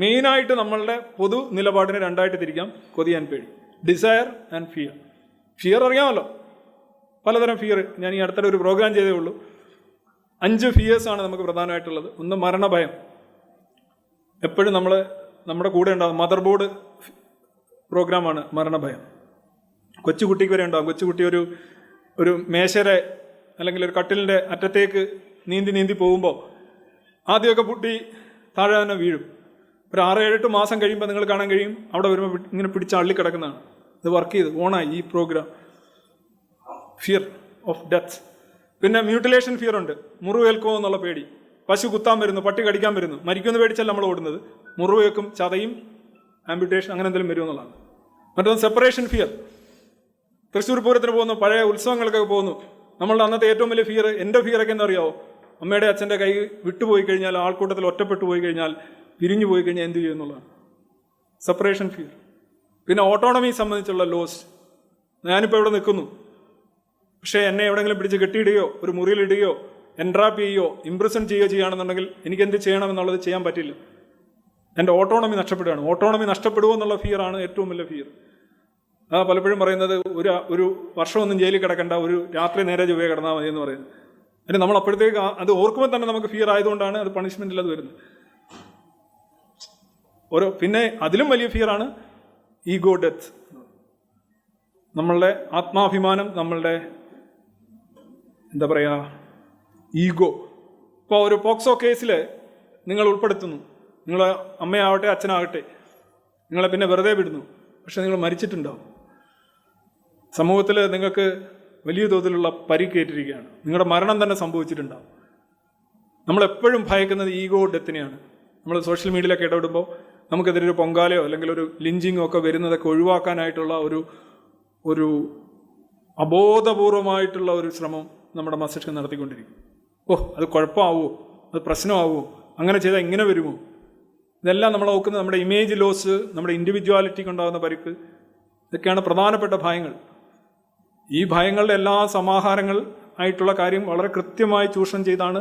മെയിനായിട്ട് നമ്മളുടെ പൊതു നിലപാടിനെ രണ്ടായിട്ട് തിരിക്കാം: കൊതി ആൻഡ് പേടി, ഡിസയർ ആൻഡ് ഫിയർ. ഫിയർ അറിയാമല്ലോ, പലതരം ഫിയർ. ഞാൻ ഈ അടുത്തിടെ ഒരു പ്രോഗ്രാം ചെയ്തേ ഉള്ളൂ. 5 ഫിയേഴ്സാണ് നമുക്ക് പ്രധാനമായിട്ടുള്ളത്. ഒന്ന് മരണഭയം, എപ്പോഴും നമ്മുടെ കൂടെ ഉണ്ടാകും. മദർ ബോർഡ് പ്രോഗ്രാമാണ് മരണഭയം. കൊച്ചുകുട്ടിക്ക് വരെ ഉണ്ടാകും. കൊച്ചുകുട്ടി ഒരു മേശയുടെ അല്ലെങ്കിൽ ഒരു കട്ടിലിൻ്റെ അറ്റത്തേക്ക് നീന്തി പോകുമ്പോൾ ആദ്യമൊക്കെ കുട്ടി താഴെ തന്നെ വീഴും. ഒരു 6-7 മാസം കഴിയുമ്പോൾ നിങ്ങൾ കാണാൻ കഴിയും അവിടെ വരുമ്പോൾ ഇങ്ങനെ പിടിച്ച് അള്ളിക്കിടക്കുന്നതാണ്. ഇത് വർക്ക് ചെയ്ത് ഓണായി ഈ പ്രോഗ്രാം. Fear of death. പിന്നെ മ്യൂട്ടിലേഷൻ ഫിയർ ഉണ്ട്, മുറിവേൽക്കുമോ എന്നുള്ള പേടി. പശു കുത്താൻ വരുന്നു, പട്ടി കടിക്കാൻ വരുന്നു, മരിക്കുമെന്ന് പേടിച്ചല്ല നമ്മൾ ഓടുന്നത്. മുറിവേക്കും, ചതയും, ആംബ്യൂട്ടേഷൻ അങ്ങനെ എന്തെങ്കിലും വരുമെന്നുള്ളതാണ്. മറ്റൊന്ന് സെപ്പറേഷൻ ഫിയർ. തൃശ്ശൂർ പൂരത്തിന് പോകുന്നു, പഴയ ഉത്സവങ്ങൾക്കൊക്കെ പോകുന്നു. നമ്മളുടെ അന്നത്തെ ഏറ്റവും വലിയ ഫിയർ, എൻ്റെ ഫിയറൊക്കെ എന്താ അറിയാമോ? അമ്മയുടെ അച്ഛൻ്റെ കൈ വിട്ടുപോയി കഴിഞ്ഞാൽ, ആൾക്കൂട്ടത്തിൽ ഒറ്റപ്പെട്ടു പോയി കഴിഞ്ഞാൽ, പിരിഞ്ഞു പോയി കഴിഞ്ഞാൽ എന്ത് ചെയ്യും എന്നുള്ളതാണ് സെപ്പറേഷൻ ഫിയർ. പിന്നെ ഓട്ടോണമി സംബന്ധിച്ചുള്ള ലോസ്. ഞാനിപ്പോൾ ഇവിടെ നിൽക്കുന്നു, പക്ഷേ എന്നെ എവിടെയെങ്കിലും പിടിച്ച് കെട്ടിയിടുകയോ ഒരു മുറിയിലിടുകയോ എൻട്രാപ്പ് ചെയ്യുകയോ ഇംപ്രസൺ ചെയ്യുകയോ ചെയ്യുകയാണെന്നുണ്ടെങ്കിൽ എനിക്ക് എന്ത് ചെയ്യണമെന്നുള്ളത് ചെയ്യാൻ പറ്റില്ല. എൻ്റെ ഓട്ടോണമി നഷ്ടപ്പെടുകയാണ്. ഓട്ടോണമി നഷ്ടപ്പെടുമോ എന്നുള്ള ഫിയറാണ് ഏറ്റവും വലിയ ഫിയർ. പലപ്പോഴും പറയുന്നത് ഒരു വർഷമൊന്നും ജയിലിൽ കിടക്കേണ്ട, ഒരു രാത്രി നേരെ ചൊവ്വേ കിടന്നാൽ മതി എന്ന് പറയുന്നത്. അതിന് നമ്മൾ അപ്പോഴത്തേക്ക് അത് ഓർക്കുമ്പോൾ തന്നെ നമുക്ക് ഫിയർ ആയതുകൊണ്ടാണ് അത് പണിഷ്മെൻറ്റിൽ അത് വരുന്നത്. പിന്നെ അതിലും വലിയ ഫിയറാണ് ഈഗോ ഡെത്ത്. നമ്മളുടെ ആത്മാഭിമാനം, നമ്മളുടെ എന്താ പറയുക, ഈഗോ. ഇപ്പോൾ ഒരു പോക്സോ കേസിൽ നിങ്ങൾ ഉൾപ്പെടുത്തുന്നു, നിങ്ങളെ അമ്മയാവട്ടെ അച്ഛനാകട്ടെ, നിങ്ങളെ പിന്നെ വെറുതെ വിടുന്നു, പക്ഷെ നിങ്ങൾ മരിച്ചിട്ടുണ്ടാവും. സമൂഹത്തിൽ നിങ്ങൾക്ക് വലിയ തോതിലുള്ള പരിക്കേറ്റിരിക്കുകയാണ്, നിങ്ങളുടെ മരണം തന്നെ സംഭവിച്ചിട്ടുണ്ടാവും. നമ്മളെപ്പോഴും ഭയക്കുന്നത് ഈഗോ ഡെത്തിനെയാണ്. നമ്മൾ സോഷ്യൽ മീഡിയയിലൊക്കെ ഇടപെടുമ്പോൾ നമുക്കെതിരെ ഒരു പൊങ്കാലയോ അല്ലെങ്കിൽ ഒരു ലിഞ്ചിങ്ങോ ഒക്കെ വരുന്നതൊക്കെ ഒഴിവാക്കാനായിട്ടുള്ള ഒരു അബോധപൂർവമായിട്ടുള്ള ഒരു ശ്രമം നമ്മുടെ മസ്തിഷ്കം നടത്തിക്കൊണ്ടിരിക്കും. അത് കുഴപ്പമാവുമോ, അത് പ്രശ്നമാവുമോ, അങ്ങനെ ചെയ്താൽ ഇങ്ങനെ വരുമോ? ഇതെല്ലാം നമ്മൾ നോക്കുന്നത് നമ്മുടെ ഇമേജ് ലോസ്, നമ്മുടെ ഇൻഡിവിജ്വാലിറ്റിക്ക് ഉണ്ടാകുന്ന പരിക്ക്. ഇതൊക്കെയാണ് പ്രധാനപ്പെട്ട ഭയങ്ങൾ. ഈ ഭയങ്ങളുടെ എല്ലാ സമാഹാരങ്ങൾ ആയിട്ടുള്ള കാര്യം വളരെ കൃത്യമായി ചൂഷണം ചെയ്താണ്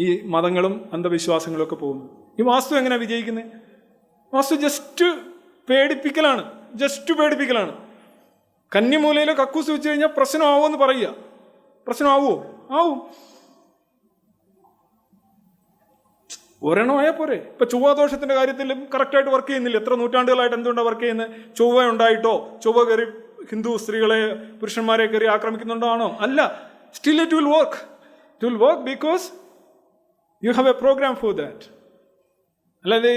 ഈ മതങ്ങളും അന്ധവിശ്വാസങ്ങളും ഒക്കെ പോകുന്നത്. ഈ വാസ്തു എങ്ങനെയാണ് വിജയിക്കുന്നത്? വാസ്തു ജസ്റ്റ് പേടിപ്പിക്കലാണ്. കന്നിമൂലയിലെ കക്കൂസ് വെച്ച് കഴിഞ്ഞാൽ പ്രശ്നമാവുമോ എന്ന് പറയുക. പ്രശ്നമാവുമോ? ആവും. ഒരെണ്ണമായാൽ പോരെ. ഇപ്പം ചൊവ്വാദോഷത്തിൻ്റെ കാര്യത്തിലും കറക്റ്റായിട്ട് വർക്ക് ചെയ്യുന്നില്ല. എത്ര നൂറ്റാണ്ടുകളായിട്ട് എന്തുകൊണ്ടാണ് വർക്ക് ചെയ്യുന്നത്? ചൊവ്വ ഉണ്ടായിട്ടോ, ചൊവ്വ കയറി ഹിന്ദു സ്ത്രീകളെ പുരുഷന്മാരെ കയറി ആക്രമിക്കുന്നുണ്ടോ ആണോ? അല്ല. Still it will work. It will work because you have a program for that. അല്ലാതെ